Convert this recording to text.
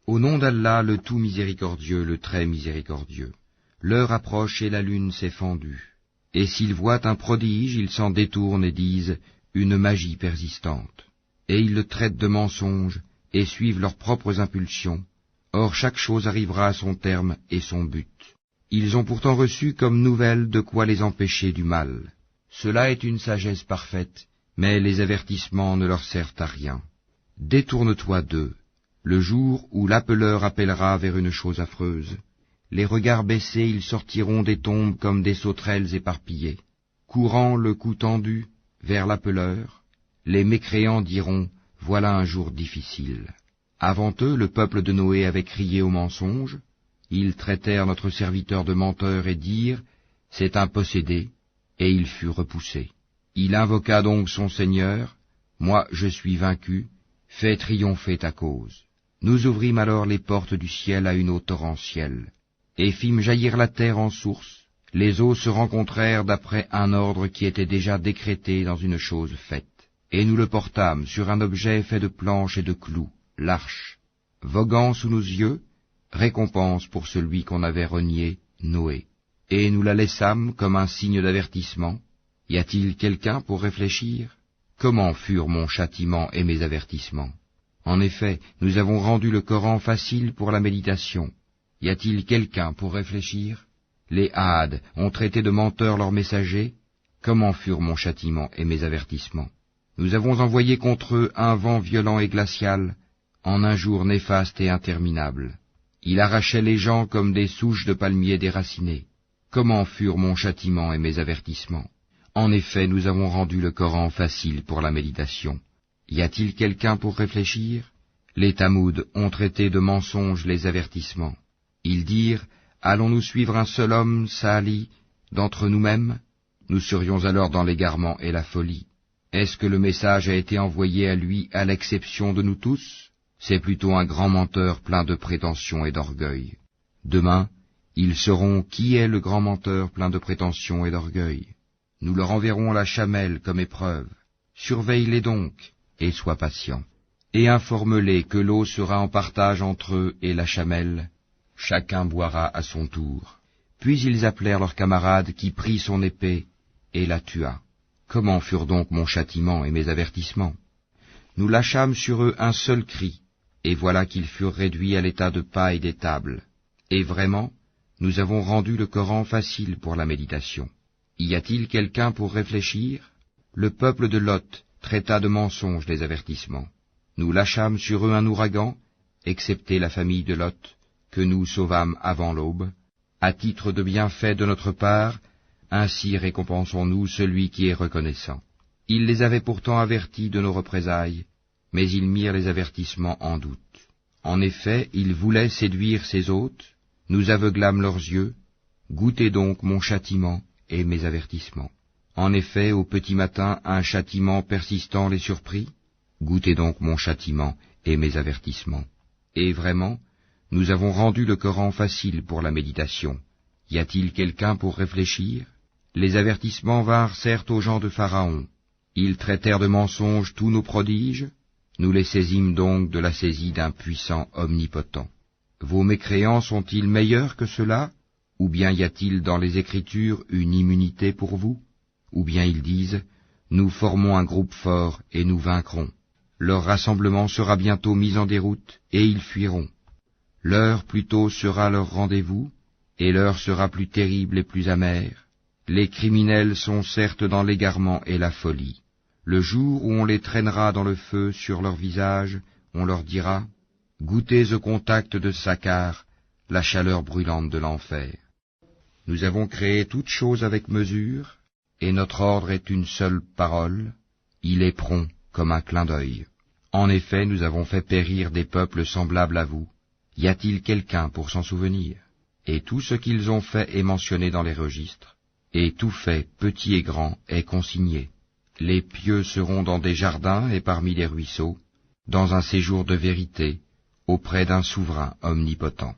Au nom d'Allah, le tout miséricordieux, le très miséricordieux. L'heure approche et la lune s'est fendue. Et s'ils voient un prodige, ils s'en détournent et disent une magie persistante. Et ils le traitent de mensonge et suivent leurs propres impulsions. Or chaque chose arrivera à son terme et son but. Ils ont pourtant reçu comme nouvelle de quoi les empêcher du mal. Cela est une sagesse parfaite, mais les avertissements ne leur servent à rien. Détourne-toi d'eux, le jour où l'appeleur appellera vers une chose affreuse. Les regards baissés, ils sortiront des tombes comme des sauterelles éparpillées. Courant le cou tendu vers l'appeleur, les mécréants diront « Voilà un jour difficile ». Avant eux, le peuple de Noé avait crié au mensonge. Ils traitèrent notre serviteur de menteur et dirent « C'est un possédé », et il fut repoussé. Il invoqua donc son Seigneur « Moi je suis vaincu, fais triompher ta cause ». Nous ouvrîmes alors les portes du ciel à une eau torrentielle, et fîmes jaillir la terre en source. Les eaux se rencontrèrent d'après un ordre qui était déjà décrété dans une chose faite. Et nous le portâmes sur un objet fait de planches et de clous, l'arche, voguant sous nos yeux, récompense pour celui qu'on avait renié, Noé. Et nous la laissâmes comme un signe d'avertissement. Y a-t-il quelqu'un pour réfléchir? Comment furent mon châtiment et mes avertissements? En effet, nous avons rendu le Coran facile pour la méditation. Y a-t-il quelqu'un pour réfléchir? Les Hades ont traité de menteurs leurs messagers. Comment furent mon châtiment et mes avertissements? Nous avons envoyé contre eux un vent violent et glacial, en un jour néfaste et interminable. Il arrachait les gens comme des souches de palmiers déracinées. Comment furent mon châtiment et mes avertissements? En effet, nous avons rendu le Coran facile pour la méditation. Y a-t-il quelqu'un pour réfléchir? Les Tamouds ont traité de mensonges les avertissements. Ils dirent, allons-nous suivre un seul homme, Sali, d'entre nous-mêmes? Nous serions alors dans l'égarement et la folie. Est-ce que le message a été envoyé à lui à l'exception de nous tous? C'est plutôt un grand menteur plein de prétentions et d'orgueil. Demain, ils sauront qui est le grand menteur plein de prétentions et d'orgueil. Nous leur enverrons la chamelle comme épreuve. Surveille-les donc, et sois patient. Et informe-les que l'eau sera en partage entre eux et la chamelle. Chacun boira à son tour. Puis ils appelèrent leur camarade qui prit son épée et la tua. Comment furent donc mon châtiment et mes avertissements? Nous lâchâmes sur eux un seul cri, et voilà qu'ils furent réduits à l'état de paille des tables. Et vraiment, nous avons rendu le Coran facile pour la méditation. Y a-t-il quelqu'un pour réfléchir? Le peuple de Lot traita de mensonges les avertissements. Nous lâchâmes sur eux un ouragan, excepté la famille de Lot, que nous sauvâmes avant l'aube. À titre de bienfait de notre part, ainsi récompensons-nous celui qui est reconnaissant. Ils les avaient pourtant avertis de nos représailles, mais ils mirent les avertissements en doute. En effet, ils voulaient séduire ses hôtes, nous aveuglâmes leurs yeux, goûtez donc mon châtiment et mes avertissements. En effet, au petit matin, un châtiment persistant les surprit, goûtez donc mon châtiment et mes avertissements. Et vraiment, nous avons rendu le Coran facile pour la méditation. Y a-t-il quelqu'un pour réfléchir? Les avertissements vinrent certes aux gens de Pharaon. Ils traitèrent de mensonges tous nos prodiges. Nous les saisîmes donc de la saisie d'un puissant omnipotent. Vos mécréants sont-ils meilleurs que ceux-là? Ou bien y a-t-il dans les Écritures une immunité pour vous? Ou bien ils disent, nous formons un groupe fort et nous vaincrons. Leur rassemblement sera bientôt mis en déroute et ils fuiront. L'heure plutôt sera leur rendez-vous, et l'heure sera plus terrible et plus amère. Les criminels sont certes dans l'égarement et la folie. Le jour où on les traînera dans le feu sur leur visage, on leur dira, goûtez au contact de Sakar, la chaleur brûlante de l'enfer. Nous avons créé toute chose avec mesure, et notre ordre est une seule parole, il est prompt comme un clin d'œil. En effet, nous avons fait périr des peuples semblables à vous. Y a-t-il quelqu'un pour s'en souvenir? Et tout ce qu'ils ont fait est mentionné dans les registres, et tout fait, petit et grand, est consigné. Les pieux seront dans des jardins et parmi les ruisseaux, dans un séjour de vérité, auprès d'un souverain omnipotent.